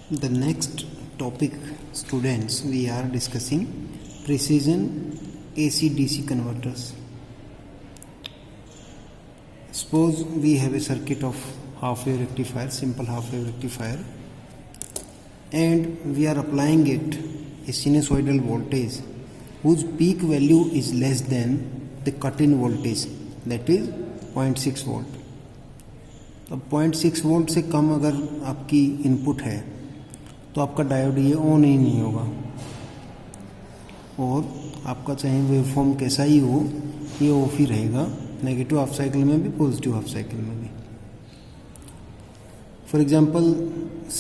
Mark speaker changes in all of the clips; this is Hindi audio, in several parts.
Speaker 1: The next topic, students, we are discussing precision AC-DC converters. Suppose we have a circuit of half-wave rectifier, simple half-wave rectifier, and we are applying it a sinusoidal voltage whose peak value is less than the cut-in voltage, that is 0.6 volt. अब 0.6 वोल्ट से कम अगर आपकी इनपुट है तो आपका डायोड ये ऑन ही नहीं होगा, और आपका चाहे वेवफॉर्म कैसा ही हो ये ऑफ ही रहेगा, नेगेटिव हाफ साइकिल में भी पॉजिटिव हाफ साइकिल में भी. फॉर एग्जांपल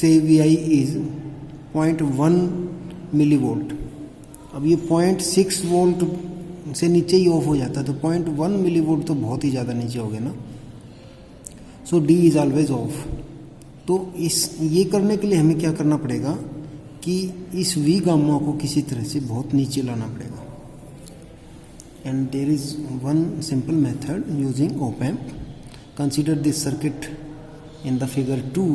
Speaker 1: से V I is 0.1 millivolt. अब ये 0.6 वोल्ट से नीचे ही ऑफ हो जाता है तो 0.1 मिली वोल्ट तो बहुत ही ज़्यादा नीचे हो गया ना. सो डी इज़ ऑलवेज ऑफ. तो ये करने के लिए हमें क्या करना पड़ेगा कि इस वी गामा को किसी तरह से बहुत नीचे लाना पड़ेगा. And there is one simple method using op amp. Consider this circuit in the figure 2.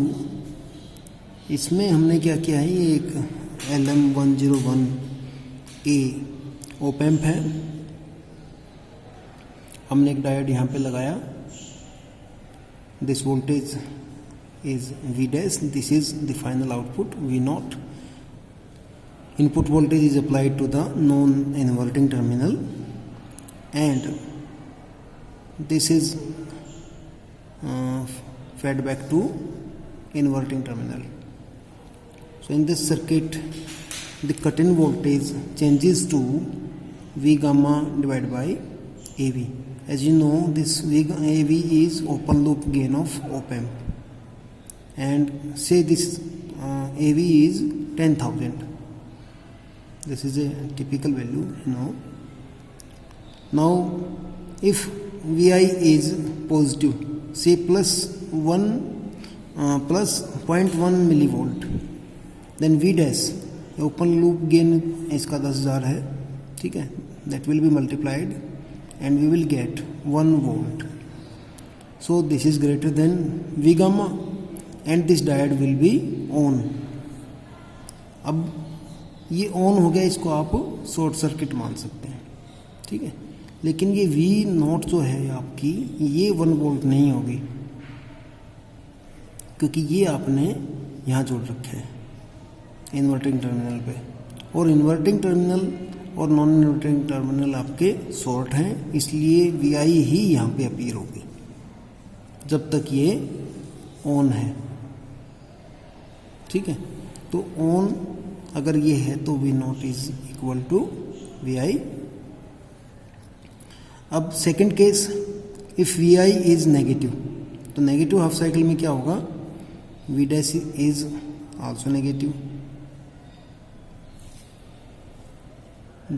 Speaker 1: इसमें हमने क्या किया है, ये एक LM101A ऑप एम्प है. हमने एक डायोड यहाँ पे लगाया. This voltage is V dash. This is the final output V naught. Input voltage is applied to the non-inverting terminal, and this is fed back to inverting terminal. So in this circuit, the cut-in voltage changes to V gamma divided by AV. As you know, this AV is open loop gain of op amp, and say this AV is 10,000. This is a typical value, you know. Now if Vi is positive, say plus 0.1 millivolt, then V dash open loop gain इसका 10,000 है, ठीक है, that will be multiplied and we will get 1 volt. So this is greater than V gamma and this diode will be on. अब ये ऑन हो गया, इसको आप शॉर्ट सर्किट मान सकते हैं, ठीक है. लेकिन ये V नॉट जो है आपकी, ये 1 वोल्ट नहीं होगी क्योंकि ये आपने यहाँ जोड़ रखे है इन्वर्टिंग टर्मिनल पे, और इन्वर्टिंग टर्मिनल और नॉन इन्वर्टिंग टर्मिनल आपके शॉर्ट हैं, इसलिए वी आई ही यहाँ पे अपीयर होगी जब तक ये ऑन है, ठीक है. तो ऑन अगर ये है तो V naught is equal to V I. अब second case, if V I is negative, तो नेगेटिव हाफ साइकिल में क्या होगा, V dash is also negative.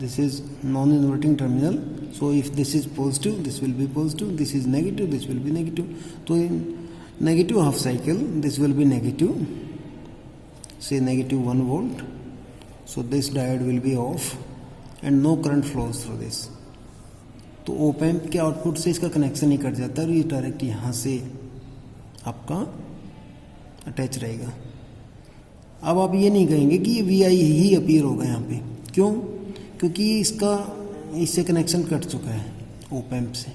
Speaker 1: This is non-inverting terminal, so if this is positive, this will be positive, this is negative, this will be negative. So in negative half cycle, this will be negative, say negative 1 volt. So this diode will be off and no current flows through this. तो op amp के आउटपुट से इसका कनेक्शन ही कट जाता है और ये डायरेक्ट यहाँ से आपका अटैच रहेगा. अब आप ये नहीं कहेंगे कि ये वी आई ही अपीयर होगा यहाँ पे, क्यों? क्योंकि इससे कनेक्शन कट चुका है ओप एम्प से,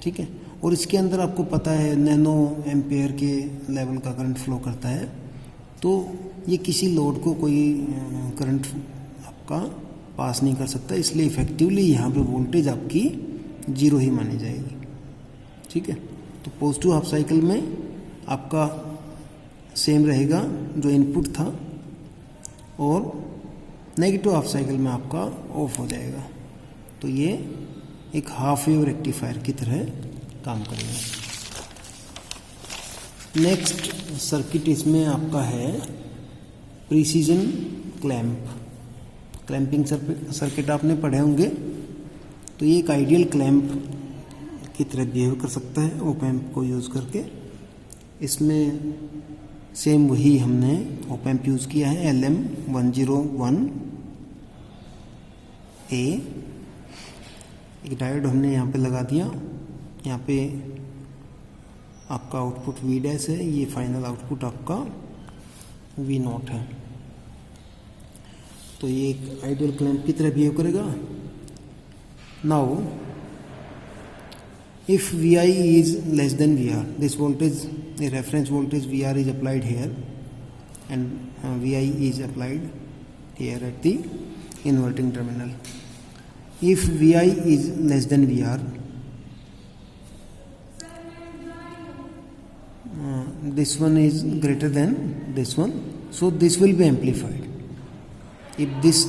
Speaker 1: ठीक है. और इसके अंदर आपको पता है नैनो एम्पेयर के लेवल का करंट फ्लो करता है, तो ये किसी लोड को कोई करंट आपका पास नहीं कर सकता, इसलिए इफेक्टिवली यहाँ पे वोल्टेज आपकी 0 ही मानी जाएगी, ठीक है. तो पॉजिटिव हाफ साइकिल में आपका सेम रहेगा जो इनपुट था, और नेगेटिव हाफ साइकिल में आपका ऑफ हो जाएगा. तो ये एक हाफ वेव रेक्टिफायर की तरह काम करेगा. नेक्स्ट सर्किट इसमें आपका है प्रिसीजन क्लैंप. क्लैंपिंग सर्किट आपने पढ़े होंगे. तो ये एक आइडियल क्लैंप की तरह बिहेव कर सकता है ऑप एम्प को यूज़ करके. इसमें सेम वही हमने ऑप एम्प यूज़ किया है, LM101A. एक डायोड हमने यहाँ पे लगा दिया. यहाँ पे आपका आउटपुट V डैश है, ये फाइनल आउटपुट आपका वी नॉट है। तो ये एक आइडियल क्लैंप की तरह बिहेव करेगा। Now if Vi is less than Vr, this voltage, the reference voltage Vr is applied here, and Vi is applied here at the inverting terminal. If Vi is less than Vr, this one is greater than this one, so this will be amplified. If this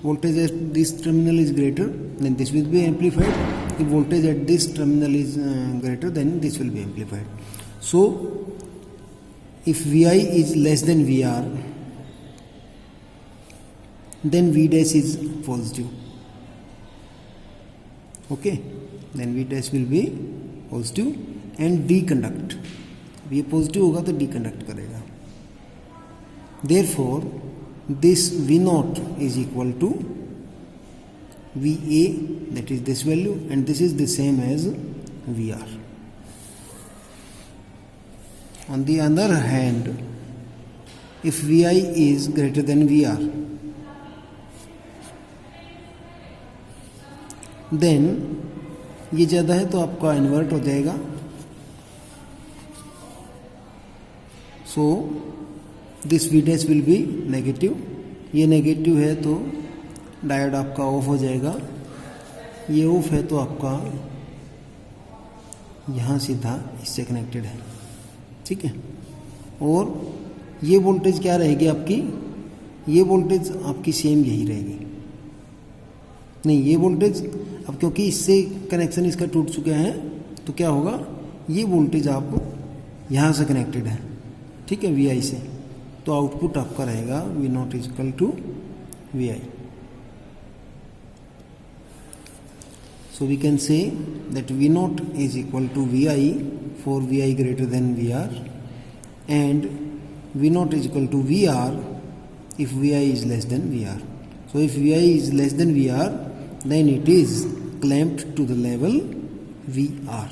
Speaker 1: voltage at this terminal is greater, then this will be amplified. If voltage at this terminal is greater, then this will be amplified. So if Vi is less than Vr, then V dash is positive. Okay, then V dash will be positive and deconduct. ये पॉजिटिव होगा तो डीकंडक्ट करेगा. Therefore this V naught is equal to VA, that is this value, and this is the same as VR. On the other hand, if Vi is greater than VR, then ये ज़्यादा है तो आपका इन्वर्ट हो जाएगा. So this V dash will be negative. ये नेगेटिव है तो डायोड आपका ऑफ हो जाएगा. ये ऑफ है तो आपका यहाँ सीधा इससे कनेक्टेड है. ठीक है. और ये वोल्टेज क्या रहेगी आपकी? ये वोल्टेज आपकी सेम यही रहेगी. नहीं, ये वोल्टेज अब क्योंकि इससे कनेक्शन इसका टूट चुका है तो क्या होगा, ये वोल्टेज आप यहाँ से कनेक्टेड है. ठीक है, वी आई से. तो आउटपुट आपका रहेगा V naught is equal to V I. So we can say that V naught is equal to Vi for Vi greater than Vr, and V naught is equal to Vr if Vi is less than Vr. So if Vi is less than Vr, then it is clamped to the level Vr.